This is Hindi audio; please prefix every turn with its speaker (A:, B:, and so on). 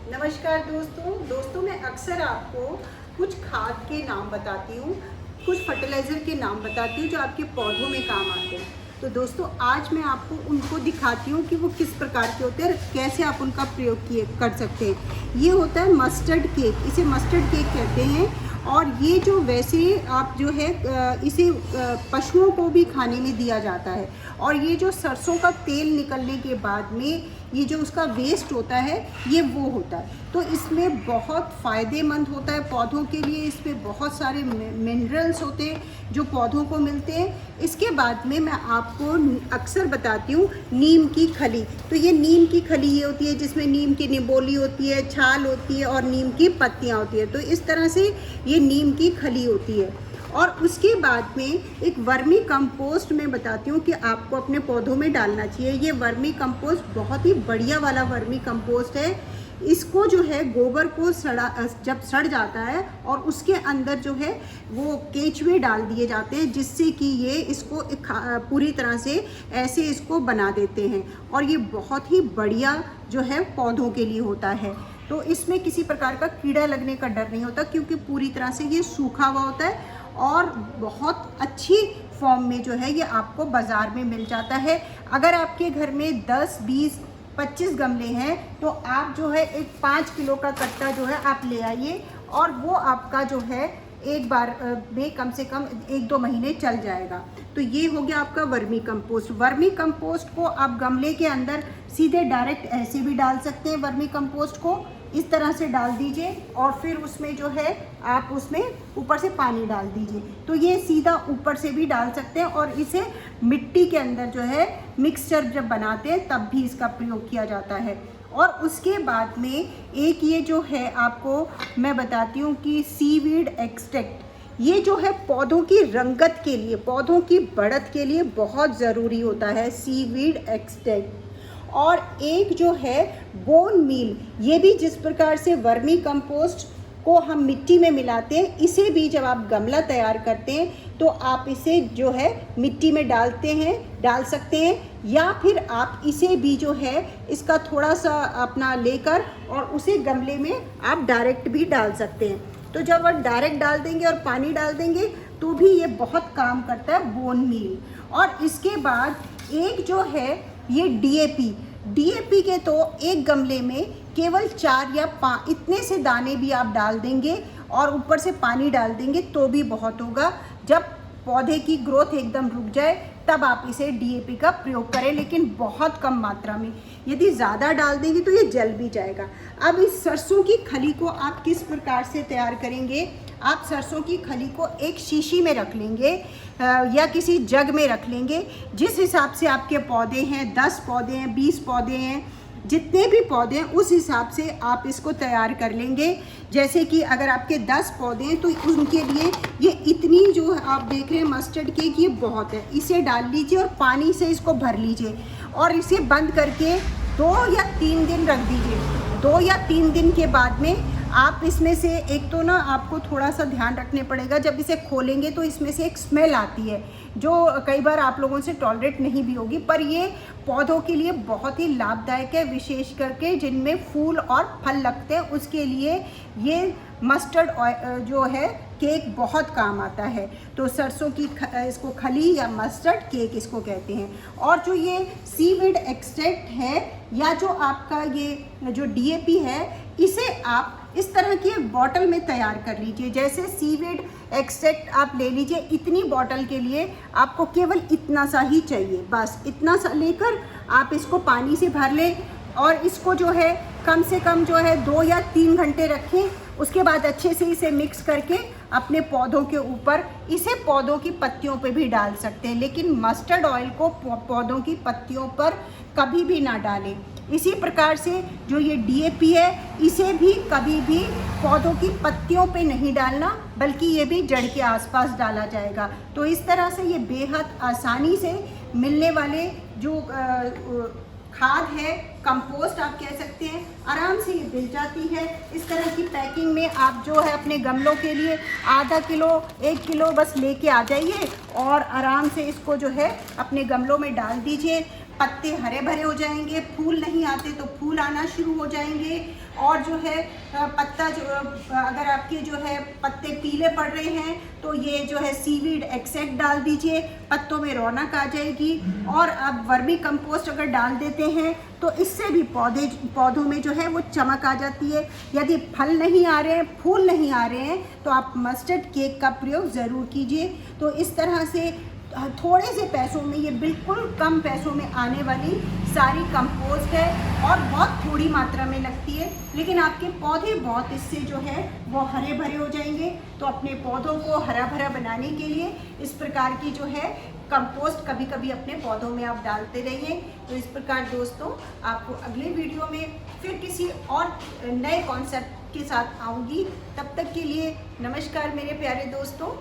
A: नमस्कार दोस्तों मैं अक्सर आपको कुछ खाद के नाम बताती हूँ, कुछ फर्टिलाइज़र के नाम बताती हूँ जो आपके पौधों में काम आते हैं। तो दोस्तों आज मैं आपको उनको दिखाती हूँ कि वो किस प्रकार के होते हैं और कैसे आप उनका प्रयोग कर सकते हैं। ये होता है मस्टर्ड केक, इसे मस्टर्ड केक कहते हैं। और ये जो वैसे आप जो है इसे पशुओं को भी खाने में दिया जाता है। और ये जो सरसों का तेल निकलने के बाद में ये जो उसका वेस्ट होता है ये वो होता है। तो इसमें बहुत फ़ायदेमंद होता है पौधों के लिए। इसमें बहुत सारे मिनरल्स होते हैं जो पौधों को मिलते हैं। इसके बाद में मैं आपको अक्सर बताती हूँ नीम की खली। तो ये नीम की खली ये होती है जिसमें नीम की निबोली होती है, छाल होती है और नीम की पत्तियाँ होती है। तो इस तरह से ये नीम की खली होती है। और उसके बाद में एक वर्मी कंपोस्ट मैं बताती हूँ कि आपको अपने पौधों में डालना चाहिए। ये वर्मी कंपोस्ट बहुत ही बढ़िया वाला वर्मी कंपोस्ट है। इसको जो है गोबर को जब सड़ जाता है और उसके अंदर जो है वो केंचुए डाल दिए जाते हैं जिससे कि ये इसको पूरी तरह से ऐसे इसको बना देते हैं। और ये बहुत ही बढ़िया जो है पौधों के लिए होता है। तो इसमें किसी प्रकार का कीड़ा लगने का डर नहीं होता क्योंकि पूरी तरह से ये सूखा हुआ होता है और बहुत अच्छी फॉर्म में जो है ये आपको बाज़ार में मिल जाता है। अगर आपके घर में 10, 20, 25 गमले हैं तो आप जो है एक 5 किलो का कट्टा जो है आप ले आइए और वो आपका जो है एक बार में कम से कम 1-2 महीने चल जाएगा। तो ये हो गया आपका वर्मी कंपोस्ट। वर्मी कंपोस्ट को आप गमले के अंदर सीधे डायरेक्ट ऐसे भी डाल सकते हैं। वर्मी कंपोस्ट को इस तरह से डाल दीजिए और फिर उसमें जो है आप उसमें ऊपर से पानी डाल दीजिए। तो ये सीधा ऊपर से भी डाल सकते हैं और इसे मिट्टी के अंदर जो है मिक्सचर जब बनाते हैं तब भी इसका प्रयोग किया जाता है। और उसके बाद में एक ये जो है आपको मैं बताती हूँ कि सीवीड एक्सट्रैक्ट, ये जो है पौधों की रंगत के लिए, पौधों की बढ़त के लिए बहुत ज़रूरी होता है सीवीड एक्सट्रैक्ट। और एक जो है बोन मील, ये भी जिस प्रकार से वर्मी कंपोस्ट को हम मिट्टी में मिलाते हैं, इसे भी जब आप गमला तैयार करते हैं तो आप इसे जो है मिट्टी में डाल सकते हैं या फिर आप इसे भी जो है इसका थोड़ा सा अपना लेकर और उसे गमले में आप डायरेक्ट भी डाल सकते हैं। तो जब आप डायरेक्ट डाल देंगे और पानी डाल देंगे तो भी ये बहुत काम करता है बोन मील। और इसके बाद एक जो है ये डीएपी के तो एक गमले में केवल 4 या 5 इतने से दाने भी आप डाल देंगे और ऊपर से पानी डाल देंगे तो भी बहुत होगा। जब पौधे की ग्रोथ एकदम रुक जाए तब आप इसे डीएपी का प्रयोग करें, लेकिन बहुत कम मात्रा में। यदि ज़्यादा डाल देंगे तो ये जल भी जाएगा। अब इस सरसों की खली को आप किस प्रकार से तैयार करेंगे? आप सरसों की खली को एक शीशी में रख लेंगे या किसी जग में रख लेंगे। जिस हिसाब से आपके पौधे हैं, 10 पौधे हैं, 20 पौधे हैं, जितने भी पौधे हैं उस हिसाब से आप इसको तैयार कर लेंगे। जैसे कि अगर आपके 10 पौधे हैं तो उनके लिए ये इतनी जो आप देख रहे हैं मस्टर्ड केक ये बहुत है। इसे डाल लीजिए और पानी से इसको भर लीजिए और इसे बंद करके 2 या 3 दिन रख दीजिए। 2 या 3 दिन के बाद में आप इसमें से एक तो ना आपको थोड़ा सा ध्यान रखने पड़ेगा, जब इसे खोलेंगे तो इसमें से एक स्मेल आती है जो कई बार आप लोगों से टॉलरेट नहीं भी होगी, पर ये पौधों के लिए बहुत ही लाभदायक है। विशेष करके जिनमें फूल और फल लगते हैं उसके लिए ये मस्टर्ड ऑयल जो है केक बहुत काम आता है। तो सरसों की इसको खली या मस्टर्ड केक इसको कहते हैं। और जो ये सीवीड एक्सट्रैक्ट है या जो आपका ये जो डीएपी है, इसे आप इस तरह की एक बॉटल में तैयार कर लीजिए। जैसे सीवीड एक्सट्रैक्ट आप ले लीजिए, इतनी बॉटल के लिए आपको केवल इतना सा ही चाहिए। बस इतना सा लेकर आप इसको पानी से भर लें और इसको जो है कम से कम जो है 2 या 3 घंटे रखें। उसके बाद अच्छे से इसे मिक्स करके अपने पौधों के ऊपर, इसे पौधों की पत्तियों पे भी डाल सकते हैं, लेकिन मस्टर्ड ऑयल को पौधों की पत्तियों पर कभी भी ना डालें। इसी प्रकार से जो ये डीएपी है इसे भी कभी भी पौधों की पत्तियों पे नहीं डालना, बल्कि ये भी जड़ के आसपास डाला जाएगा। तो इस तरह से ये बेहद आसानी से मिलने वाले जो खाद है, कंपोस्ट आप कह सकते हैं, आराम से ये मिल जाती है। इस तरह की पैकिंग में आप जो है अपने गमलों के लिए आधा किलो 1 किलो बस लेके आ जाइए और आराम से इसको जो है अपने गमलों में डाल दीजिए। पत्ते हरे भरे हो जाएंगे, फूल नहीं आते तो फूल आना शुरू हो जाएंगे। और जो है पत्ता जो अगर आपके जो है पत्ते पीले पड़ रहे हैं तो ये जो है सीवीड एक्सट्रैक्ट डाल दीजिए, पत्तों में रौनक आ जाएगी। और आप वर्मी कंपोस्ट अगर डाल देते हैं तो इससे भी पौधों में जो है वो चमक आ जाती है। यदि फल नहीं आ रहे हैं, फूल नहीं आ रहे हैं, तो आप मस्टर्ड केक का प्रयोग ज़रूर कीजिए। तो इस तरह से थोड़े से पैसों में, ये बिल्कुल कम पैसों में आने वाली सारी कंपोस्ट है और बहुत थोड़ी मात्रा में लगती है, लेकिन आपके पौधे बहुत इससे जो है वो हरे भरे हो जाएंगे। तो अपने पौधों को हरा भरा बनाने के लिए इस प्रकार की जो है कंपोस्ट कभी कभी अपने पौधों में आप डालते रहिए। तो इस प्रकार दोस्तों, आपको अगले वीडियो में फिर किसी और नए कॉन्सेप्ट के साथ आऊँगी। तब तक के लिए नमस्कार मेरे प्यारे दोस्तों।